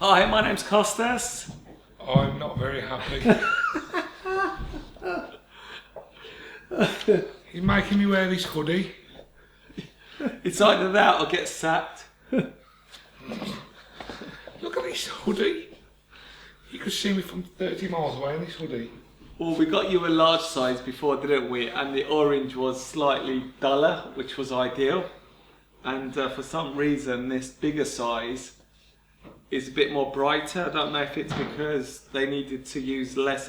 Hi, my name's Costas. I'm not very happy. He's making me wear this hoodie. It's either that or get sacked. Look at this hoodie. You could see me from 30 miles away in this hoodie. Well, we got you a large size before, didn't we? And the orange was slightly duller, which was ideal. And for some reason, this bigger size is a bit more brighter. I don't know if it's because they needed to use less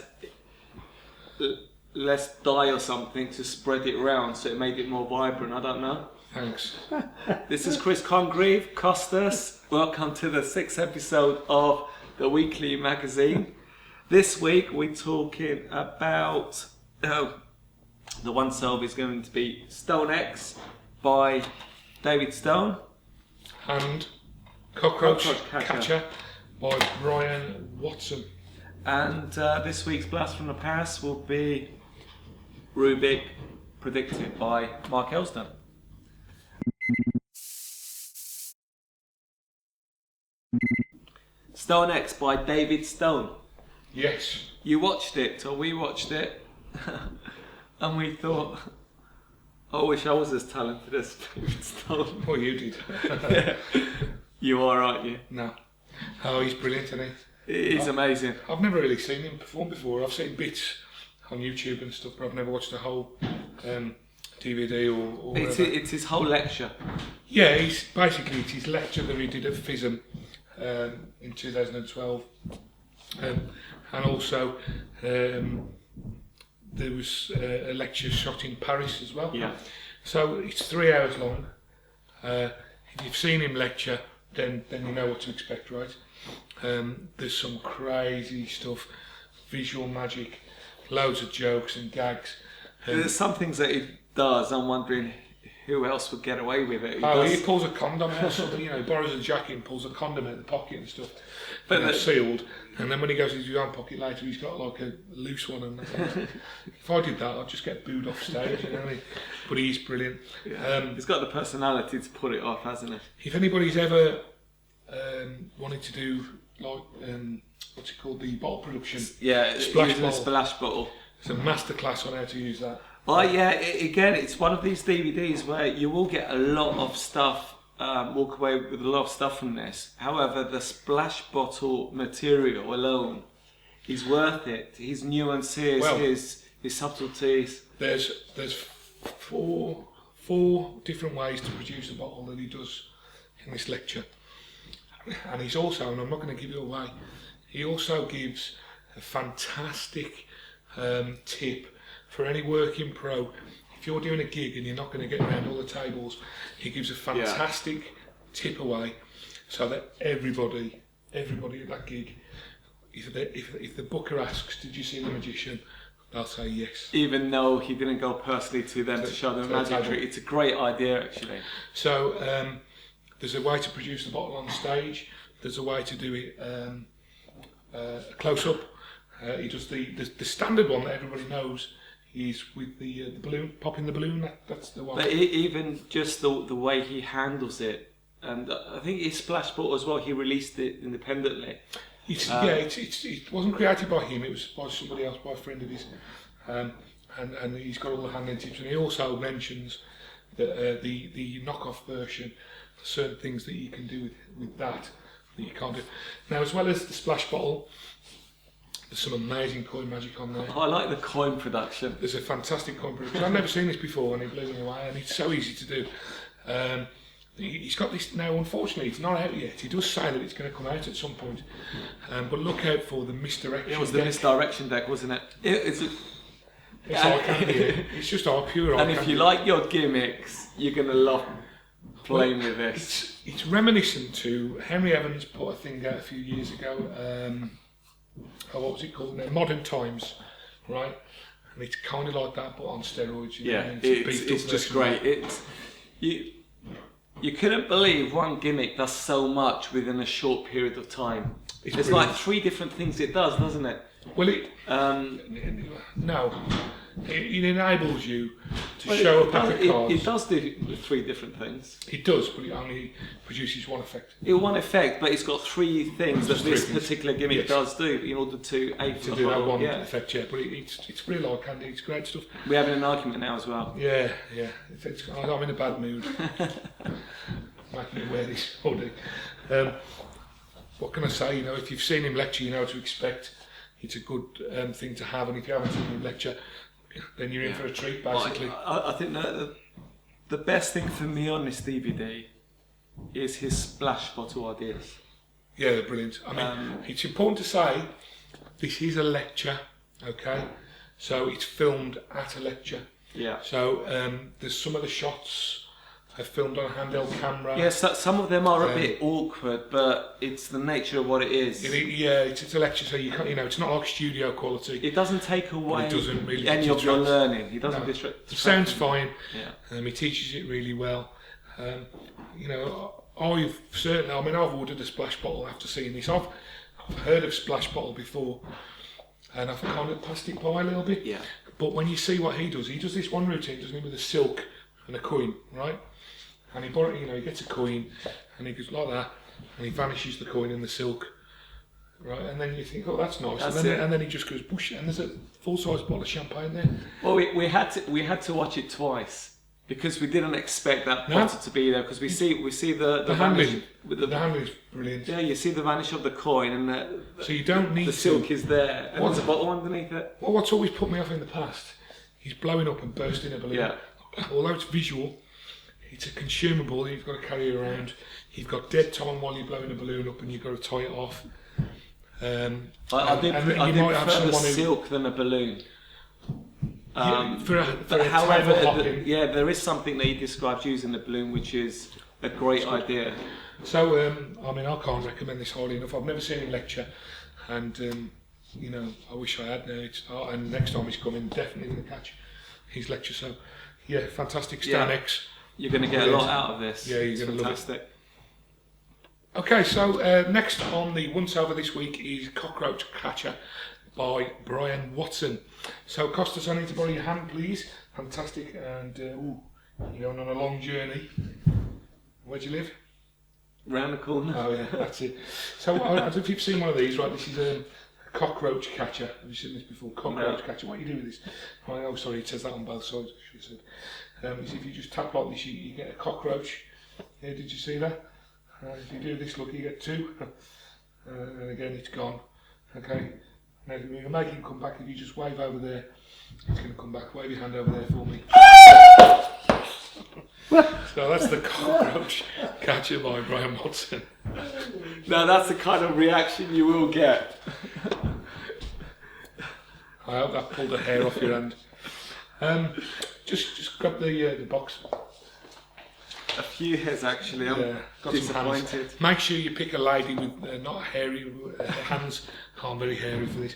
dye or something to spread it around, so it made it more vibrant. I don't know. Thanks. This is Chris Congreve, Costas. Welcome to the 6th episode of the weekly magazine. This week we're talking about the one sold is going to be StoneX by David Stone And Cockroach Catcher by Bryan Watson. And this week's Blast from the Past will be Rubik Predicted by Mark Elsdon. StoneX by David Stone. Yes. You watched it, or we watched it, and we thought, I wish I was as talented as David Stone. Well, you did. Yeah. You are, aren't you? No. Oh, he's brilliant, isn't he? It is amazing. I've never really seen him perform before. I've seen bits on YouTube and stuff, but I've never watched a whole DVD or It's his whole lecture. Yeah, it's his lecture that he did at FISM in 2012. And also there was a lecture shot in Paris as well. Yeah. So it's 3 hours long. If you've seen him lecture, then you know what to expect, right? There's some crazy stuff, visual magic, loads of jokes and gags. There's some things that he does, I'm wondering who else would get away with it. He pulls a condom out, so that, he borrows a jacket and pulls a condom out of the pocket and stuff. But sealed. And then when he goes into his own pocket later, he's got like a loose one. And if I did that, I'd just get booed off stage. You know what I mean? But he's brilliant. He's got the personality to pull it off, hasn't he? If anybody's ever wanted to do like what's it called, the bottle production? Yeah, splash bottle. It's a masterclass on how to use that. Oh yeah, again, it's one of these DVDs where you will get a lot of stuff, walk away with a lot of stuff from this. However, the splash bottle material alone is worth it. His nuances, his subtleties. There's four different ways to produce a bottle that he does in this lecture. And he's also, and I'm not going to give it away, he also gives a fantastic tip for any working pro. If you're doing a gig and you're not going to get around all the tables, he gives a fantastic tip away so that everybody at that gig, if the booker asks, did you see the magician? They'll say yes. Even though he didn't go personally to them to show them a magic trick. It's a great idea, actually. So there's a way to produce the bottle on stage. There's a way to do it close up. He does the standard one that everybody knows. He's with the balloon, popping the balloon. That's the one. But even just the way he handles it, and I think his splash bottle as well. He released it independently. It wasn't created by him. It was by somebody else, by a friend of his, and he's got all the handling tips. And he also mentions that the knockoff version, certain things that you can do with that you can't do. Now, as well as the splash bottle, there's some amazing coin magic on there. I like the coin production. There's a fantastic coin production. I've never seen this before, and it blew me away. And it's so easy to do. He's got this now. Unfortunately, it's not out yet. He does say that it's going to come out at some point. But look out for the misdirection. It was the misdirection deck, wasn't it? It's eye candy. It's just our pure eye candy. And if you like your gimmicks, you're going to love playing with this. It's reminiscent to Henry Evans put a thing out a few years ago. What was it called? Modern Times, right? And it's kind of like that, but on steroids. It's just great. You couldn't believe one gimmick does so much within a short period of time. There's like 3 different things it does, doesn't it? Well, no. it enables you to show a pack of cards. It does do 3 different things. It does, but it only produces one effect. One effect, but it's got 3 things that this particular gimmick does do in order to aid for the do whole. That one effect, yeah. But it's real hard candy. It's great stuff. We're having an argument now as well. Yeah. I'm in a bad mood. Making me wear this hoodie. What can I say? If you've seen him lecture, you know what to expect. It's a good thing to have, and if you haven't seen him lecture, then you're in for a treat, basically. I think that the best thing for me on this DVD is his splash bottle ideas. Yeah, they're brilliant. I mean, it's important to say this is a lecture, okay? So it's filmed at a lecture. Yeah. So there's some of the shots are filmed on a handheld camera. Yes, some of them are a bit awkward, but it's the nature of what it is. It's a lecture, so you can't, it's not like studio quality. It doesn't take away really any of your learning. He doesn't distract. The sound's fine. Yeah. He teaches it really well. I've ordered a splash bottle after seeing this. I've heard of splash bottle before, and I've kind of passed it by a little bit. Yeah. But when you see what he does this one routine, doesn't he, with a silk and a coin, right? And he gets a coin, and he goes like that, and he vanishes the coin in the silk, right? And then you think, oh, that's nice. And then he just goes bush, and there's a full-size bottle of champagne there. Well, we had to watch it twice because we didn't expect that bottle to be there, because we see the handling. The handling is brilliant. Yeah, you see the vanish of the coin, and so you don't need the silk is there, and there's a bottle underneath it. Well, what's always put me off in the past, he's blowing up and bursting a balloon. Yeah. Although it's visual, it's a consumable that you've got to carry around. You've got dead time while you're blowing a balloon up, and you've got to tie it off. I did prefer the silk than a balloon. There is something that he describes using the balloon, which is a great idea. So, I can't recommend this highly enough. I've never seen him lecture, and I wish I had now. And next time he's coming, definitely going to catch his lecture. So, yeah, fantastic. StoneX. You're going to get a lot out of this. Yeah, you're going to love it. Okay, so next on the once over this week is Cockroach Catcher by Bryan Watson. So, Costas, I need to borrow your hand, please. Fantastic. And you're going on a long journey. Where do you live? Round the corner. Oh, yeah, that's it. So, I don't know if you've seen one of these, right? This is a Cockroach Catcher. Have you seen this before? Cockroach Catcher. What do you do with this? Oh, sorry, it says that on both sides, I should have said. If you just tap like this, you get a cockroach. Yeah, did you see that? If you do this, look, you get 2. And again, it's gone. Okay. Now, you can make him come back. If you just wave over there, he's going to come back. Wave your hand over there for me. So that's the Cockroach Catcher by Bryan Watson. Now that's the kind of reaction you will get. I hope that pulled the hair off your hand. Just grab the box. A few hairs actually. I'm disappointed. Make sure you pick a lady with not hairy hands. I'm very hairy for this.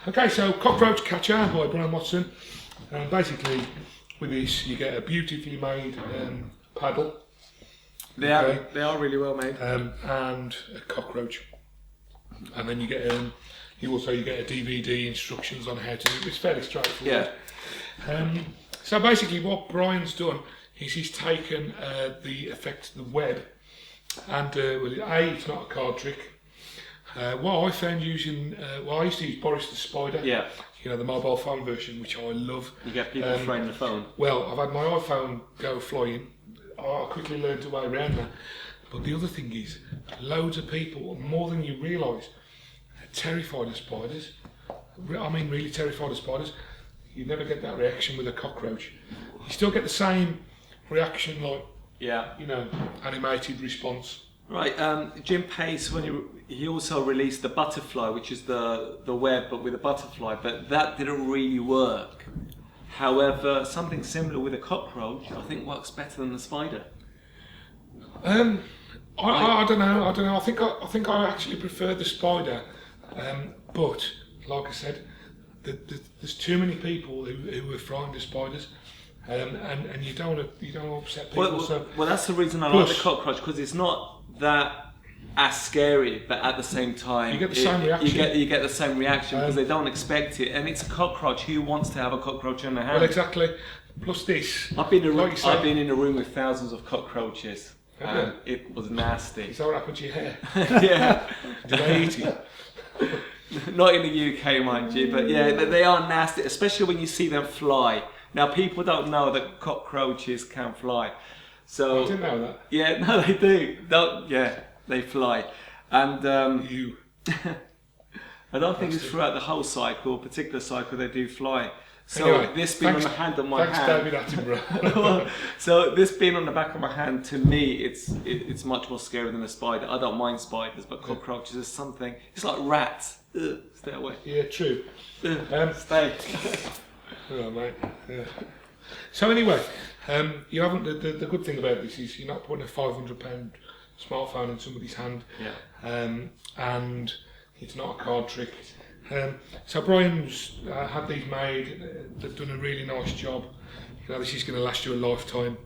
Okay, so Cockroach Catcher by Bryan Watson. Basically, with this you get a beautifully made paddle. They are really well made. And a cockroach. And then you get you get a DVD instructions on how to do it. It's fairly straightforward. Yeah. So basically what Brian's done is he's taken the effect of the web, and it's not a card trick. What I found using, I used to use Boris the Spider, the mobile phone version, which I love. You get people throwing the phone. Well, I've had my iPhone go flying. I quickly learned a way around that. But the other thing is, loads of people, more than you realise, are terrified of spiders. I mean, really terrified of spiders. You never get that reaction with a cockroach. You still get the same reaction, like animated response. Right, Jim Pace, when he also released the butterfly, which is the web but with a butterfly, but that didn't really work. However, something similar with a cockroach, I think works better than the spider. I don't know. I think I actually prefer the spider, but like I said, there's too many people who are frightened of spiders. And you don't upset people. Well, that's the reason I like the cockroach, because it's not that as scary, but at the same time, you get the same reaction. You get the same reaction because they don't expect it, and it's a cockroach. Who wants to have a cockroach in their hand? Well, exactly. Plus this. I've been in a room with thousands of cockroaches. It was nasty. Is that what happened to your hair? Yeah. Did they eat it? Not in the UK, mind you, but yeah, they are nasty, especially when you see them fly. Now, people don't know that cockroaches can fly. So, I didn't know that. Yeah, no, they do. They fly. And I don't think it's throughout the whole cycle, particular cycle, they do fly. So anyway, this being on the hand on my hand. Thanks, David Attenborough. So this being on the back of my hand, to me, it's much more scary than a spider. I don't mind spiders, but cockroaches is something. It's like rats. Ugh, stay away. Yeah, true. Stay. Oh, mate. Yeah. So anyway, you haven't. The good thing about this is you're not putting a £500 smartphone in somebody's hand. Yeah. And it's not a card trick. So Bryan's had these made. They've done a really nice job. You know, this is going to last you a lifetime.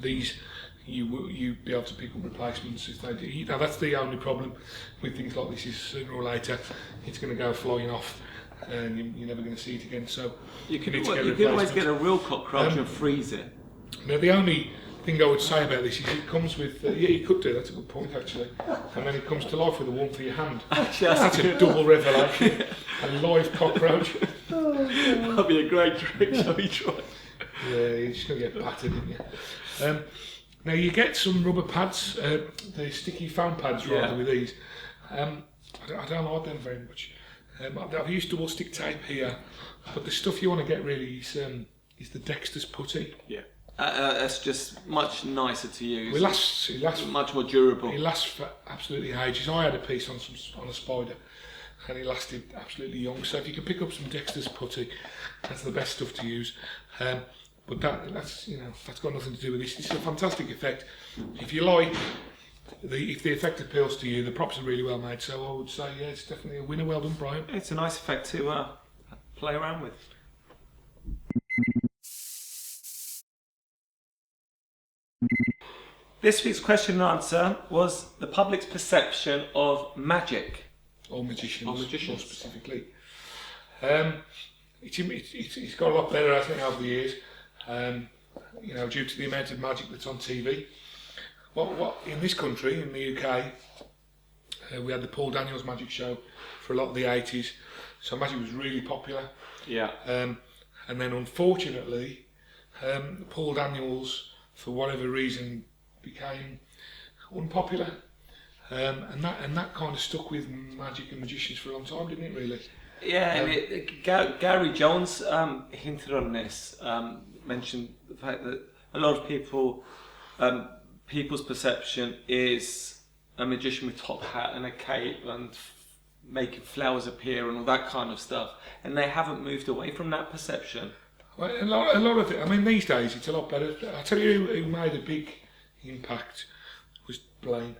These, you be able to pick up replacements if they do. You know, that's the only problem with things like this is sooner or later it's going to go flying off, and you're never going to see it again. So you can always get a real cockroach and freeze it. Now the only thing I would say about this is it comes with, you could do, that's a good point actually, and then it comes to life with the warmth of your hand. Actually, that's a double revelation. A live cockroach. That'd be a great trick, shall we try? Yeah, you're just going to get battered, aren't you? Now you get some rubber pads, the sticky foam pads rather with these. I don't like them very much. I've used double stick tape here, but the stuff you want to get really is the Dexter's putty. Yeah. That's just much nicer to use. It lasts much more durable. It lasts for absolutely ages. I had a piece on a spider, and it lasted absolutely young. So if you can pick up some Dexter's putty, that's the best stuff to use. But that's got nothing to do with this. It's a fantastic effect. If you like, if the effect appeals to you, the props are really well made. So I would say, yeah, it's definitely a winner. Well done, Bryan. It's a nice effect to play around with. This week's question and answer was the public's perception of magic. Or magicians. More specifically. It's got a lot better, I think, over the years. Due to the amount of magic that's on TV. What in this country, in the UK, we had the Paul Daniels magic show for a lot of the 80s. So magic was really popular. Yeah. And then unfortunately, Paul Daniels, for whatever reason, became unpopular, and that kind of stuck with magic and magicians for a long time, didn't it? Really. Yeah, and Gary Jones hinted on this. Mentioned the fact that a lot of people's perception is a magician with top hat and a cape and making flowers appear and all that kind of stuff, and they haven't moved away from that perception. Well, a lot of it. I mean, these days it's a lot better. I tell you who made a big impact was Blaine.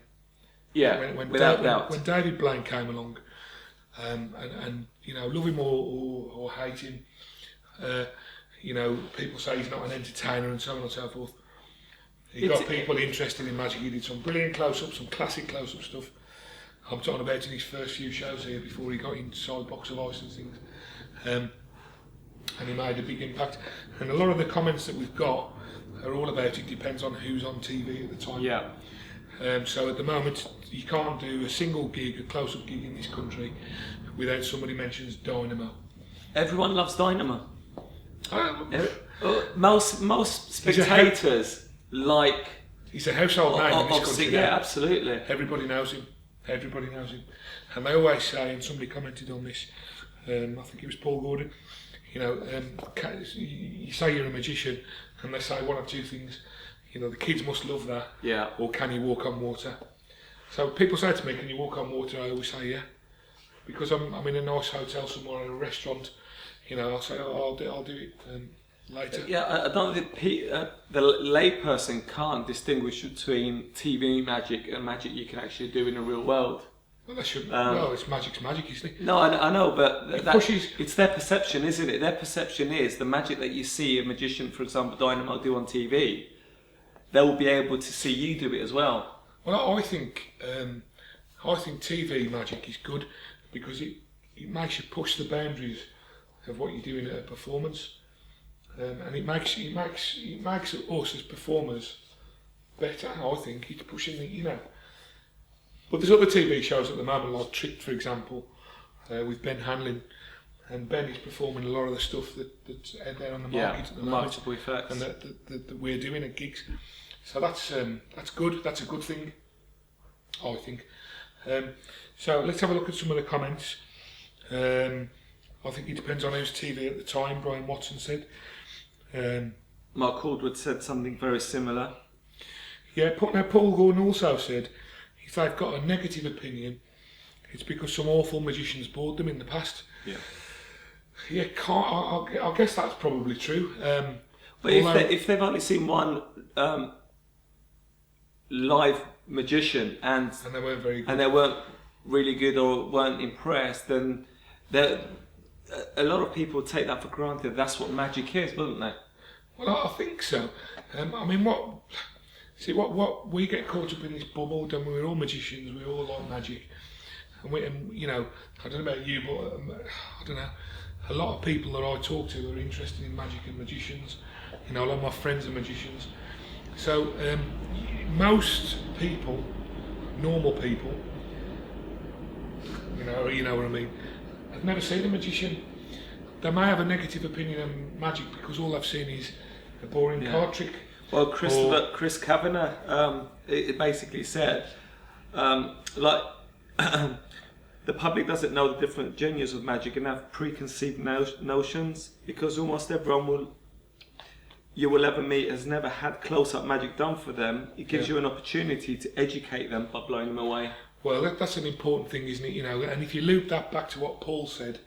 Yeah, without doubt. When David Blaine came along, and love him or hate him, people say he's not an entertainer and so on and so forth. He got people interested in magic. He did some brilliant close-ups, some classic close-up stuff. I'm talking about in his first few shows here before he got inside Box of Ice and things. And he made a big impact. And a lot of the comments that we've got are all about it depends on who's on TV at the time. Yeah. So at the moment, you can't do a single gig, a close-up gig in this country, without somebody mentions Dynamo. Everyone loves Dynamo. Most spectators like. He's a household name in this country. Yeah, absolutely. Everybody knows him. And they always say, and somebody commented on this, I think it was Paul Gordon, you say you're a magician, and they say one of two things. The kids must love that. Yeah. Or can you walk on water? So people say to me, can you walk on water? I always say, yeah. Because I'm in a nice hotel somewhere, in a restaurant, I'll say, I'll do it later. Yeah, I don't think the layperson can't distinguish between TV magic and magic you can actually do in the real world. Well, they shouldn't. No, it's magic's magic, isn't it? No, I know, but it's their perception, isn't it? Their perception is the magic that you see a magician, for example, Dynamo, do on TV. They will be able to see you do it as well. Well, I think TV magic is good because it makes you push the boundaries of what you're doing at a performance, and it makes us as performers better. I think it's pushing the. But there's other TV shows at the moment, like Tricked, for example, with Ben Hanlon, and Ben is performing a lot of the stuff that's out there on the market at the moment, multiple effects, and that we're doing at gigs. So that's good. That's a good thing, I think. So let's have a look at some of the comments. I think it depends on whose TV at the time. Bryan Watson said. Mark Elsdon said something very similar. Yeah, now Paul Gordon also said, if they've got a negative opinion, it's because some awful magicians bored them in the past. Yeah, I guess that's probably true. But if they've only seen one live magician and they weren't very good, and they weren't really good or weren't impressed, then a lot of people take that for granted. That's what magic is, wouldn't they? Well, I think so. I mean, what we get caught up in this bubble, and we're all magicians, we all like magic, and I don't know about you, but I don't know. A lot of people that I talk to are interested in magic and magicians. A lot of my friends are magicians. So most people, normal people, you know what I mean, have never seen a magician. They may have a negative opinion of magic because all they've seen is a boring card trick. Well, Chris Kavanagh, it basically said, the public doesn't know the different genres of magic and have preconceived notions because almost everyone you will ever meet has never had close-up magic done for them. It gives you an opportunity to educate them by blowing them away. Well, that's an important thing, isn't it? And if you loop that back to what Paul said,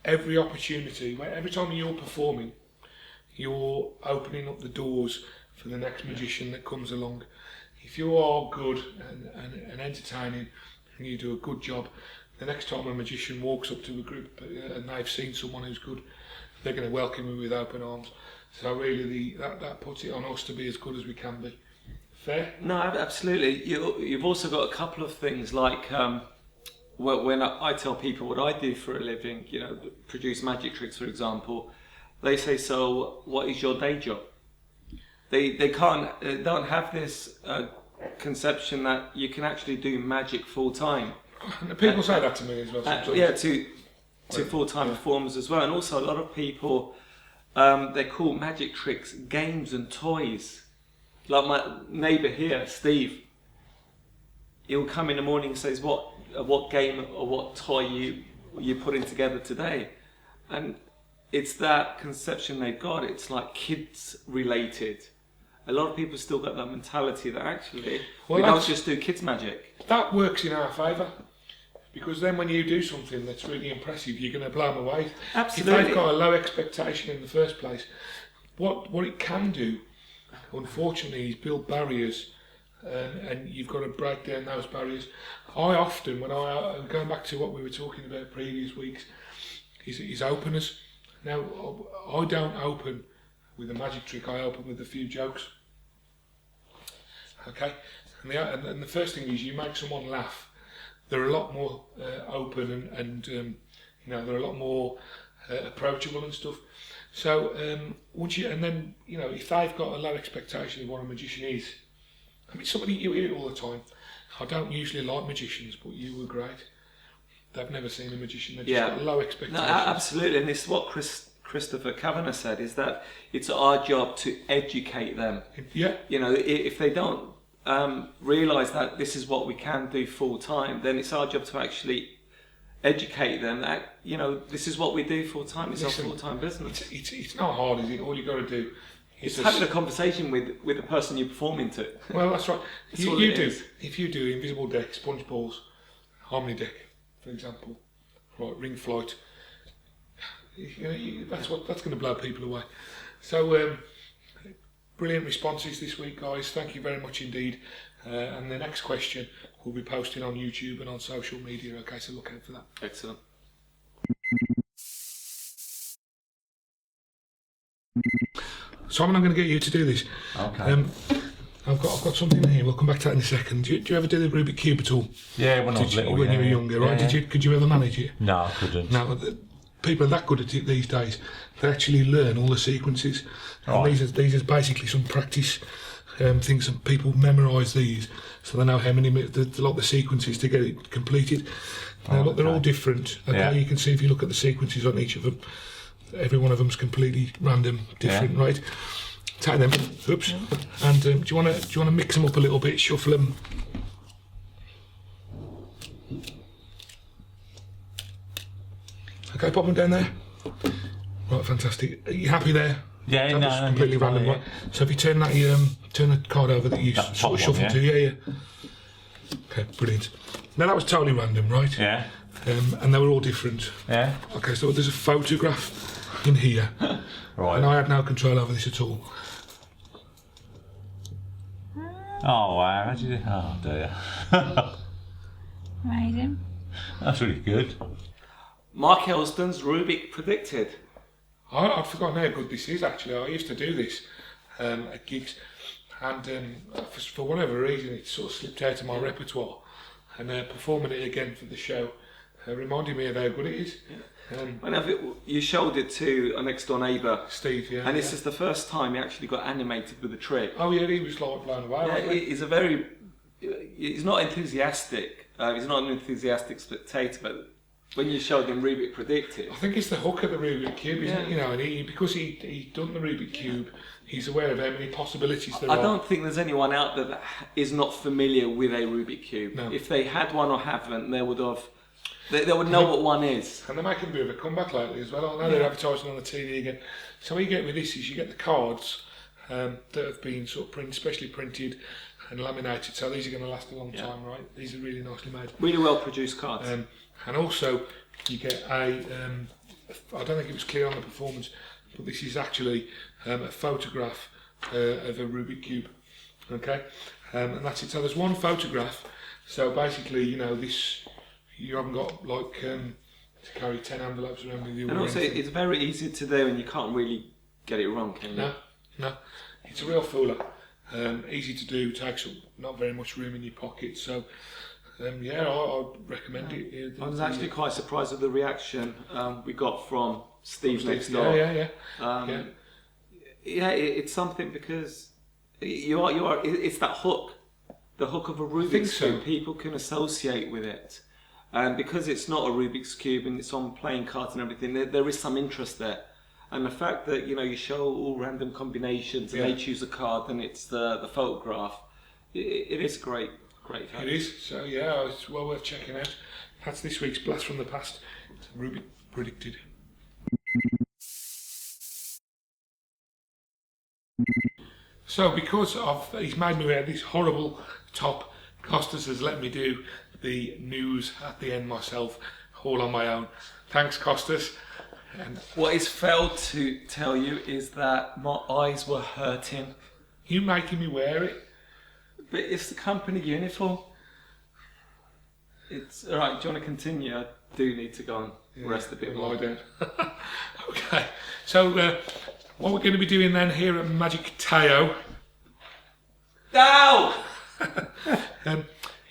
every opportunity, every time you're performing, you're opening up the doors for the next magician that comes along. If you are good and entertaining and you do a good job, the next time a magician walks up to a group and they've seen someone who's good, they're going to welcome him with open arms. So really that puts it on us to be as good as we can be. Fair? No, absolutely. You've also got a couple of things like when I tell people what I do for a living, produce magic tricks, for example, they say, so what is your day job? They don't have this conception that you can actually do magic full time. People say that to me as well sometimes. To full-time performers as well, and also a lot of people they call magic tricks games and toys. Like my neighbour here, Steve, he'll come in the morning and says, what game or what toy you putting together today? And it's that conception they've got. It's like kids related. A lot of people still got that mentality that actually we don't just do kids magic. That works in our favour, because then when you do something that's really impressive, you're going to blow them away. Absolutely. If they've got a low expectation in the first place, what it can do, unfortunately, is build barriers, and you've got to break down those barriers. I often, going back to what we were talking about previous weeks, is openers. Now, I don't open with a magic trick, I open with a few jokes. Okay? And the first thing is you make someone laugh. They're a lot more open and they're a lot more approachable and stuff. So if they've got a low expectation of what a magician is, I mean, somebody you hear it all the time. I don't usually like magicians, but you were great. They've never seen a magician. They've just got low expectations. No, absolutely, and it's what Christopher Kavanagh said, is that it's our job to educate them. Yeah. If they don't realise that this is what we can do full time, then it's our job to actually educate them that this is what we do full time. It's our full time business. It's not hard, is it? All you got to do is having a conversation with the person you're performing to. Well, that's right. If you do invisible deck, sponge balls, harmony deck, for example, right, ring flight. That's going to blow people away. So brilliant responses this week, guys. Thank you very much indeed. And the next question we'll be posting on YouTube and on social media. Okay, so look out for that. Excellent. Simon, I'm going to get you to do this. Okay. I've got something here. We'll come back to that in a second. Do you ever do the Rubik Cube at all? Yeah, when I was little. When you were younger, right? Yeah. Could you ever manage it? No, I couldn't. No, people are that good at it these days. They actually learn all the sequences. And Right. these are basically some practice things that people memorise these, so they know how many the sequences to get it completed. Now, look, they're all different. Okay, Yeah. you can see if you look at the sequences on each of them, every one of them's completely random, different, right? Take them, oops, and do you want to mix them up a little bit, shuffle them. Okay, pop them down there. Right, fantastic. Are you happy there? Yeah, That no, was completely yeah, random, yeah. right? So if you turn that, turn the card over that you That sort of top one, shuffled to, yeah. Okay, brilliant. Now that was totally random, right? Yeah. And they were all different. Yeah. Okay, so there's a photograph in here, Right. and I had no control over this at all. Oh wow! How did you? Oh dear. Amazing. That's really good. Mark Elsdon's Rubik Predicted. I'd forgotten how good this is, actually. I used to do this at gigs, and for whatever reason it sort of slipped out of my repertoire, and performing it again for the show reminded me of how good it is. Whenever you showed it to a next door neighbour, Steve, yeah. and this is the first time he actually got animated with a trick. Oh yeah, he was like blown away. Yeah, wasn't he? he's not enthusiastic. He's not an enthusiastic spectator, but when you showed him Rubik Predicted, I think it's the hook of the Rubik Cube, isn't Yeah. it? You know, and because he's done the Rubik Cube, he's aware of how many possibilities there I are. don't think there's anyone out there that is not familiar with a Rubik Cube. No. If they had one or haven't, they would have. They would know what one is. And they're making a bit of a comeback lately as well. I know they're advertising on the TV again. So what you get with this is you get the cards that have been sort of specially printed and laminated. So these are going to last a long time, right? These are really nicely made. Really well produced cards. And also you get I don't think it was clear on the performance, but this is actually a photograph of a Rubik Cube. Okay, and that's it. So there's one photograph. So basically, you know, this. You haven't got like to carry 10 envelopes around with you. And also, it's very easy to do, and you can't really get it wrong, can you? No, it's a real fooler. Easy to do, takes up not very much room in your pocket. So, I recommend it. I was actually quite surprised with the reaction we got from Steve next door. Yeah. It's something because you are. It's that hook, the hook of a Rubik's so. Cube. People can associate with it. And because it's not a Rubik's Cube and it's on playing cards and everything, there is some interest there. And the fact that you show all random combinations and they choose a card and it's the photograph, it is great It is. So it's well worth checking out. That's this week's Blast from the Past. It's Rubik Predicted. So because he's made me wear this horrible top, Costas has let me do the news at the end myself, all on my own. Thanks, Costas. And What is failed to tell you is that my eyes were hurting. you making me wear it? But it's the company uniform. It's alright, do you want to continue? I do need to go and rest a bit more. Lie down. Okay, so what we're going to be doing then here at Magic Teo Ow!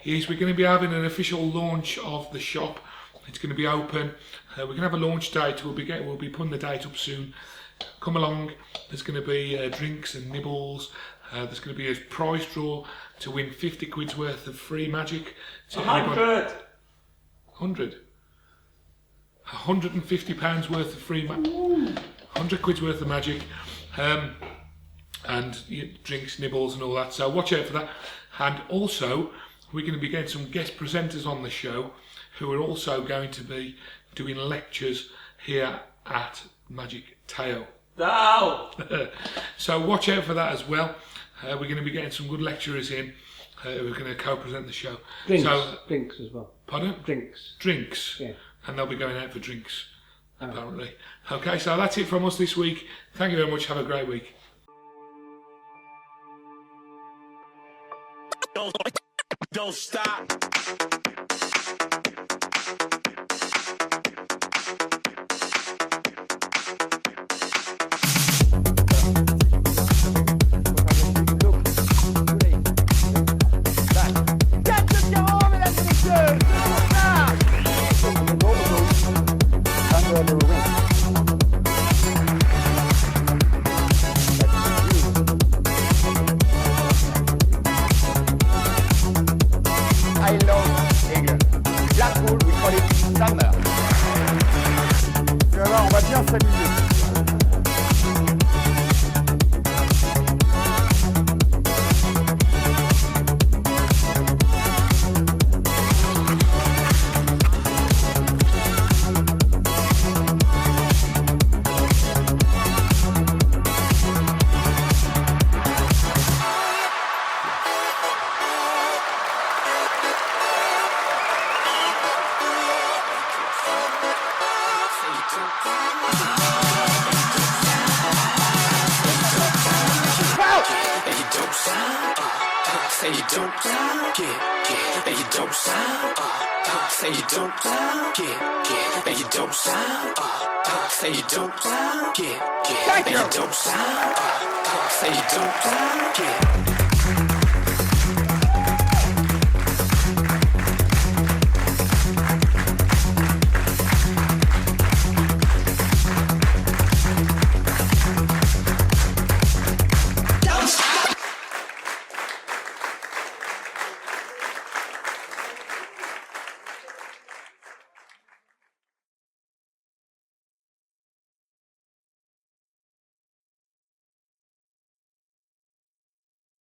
is we're going to be having an official launch of the shop. It's going to be open. We're going to have a launch date. We'll be putting the date up soon. Come along. There's going to be drinks and nibbles. There's going to be a prize draw to win 50 quid's worth of free magic. To 100! 100. £150 worth of free magic. 100 quid's worth of magic. And drinks, nibbles and all that. So watch out for that. And also, we're going to be getting some guest presenters on the show who are also going to be doing lectures here at Magic Teo. Ow! So watch out for that as well. We're going to be getting some good lecturers in who are going to co-present the show. Drinks as well. Pardon? Drinks. Yeah. And they'll be going out for drinks, apparently. Okay, so that's it from us this week. Thank you very much. Have a great week. Don't stop. Look, don't stop. Say you don't stop. And you don't stop. Say you don't stop. And you don't stop. Say you don't stop. And you don't stop. Say you don't stop.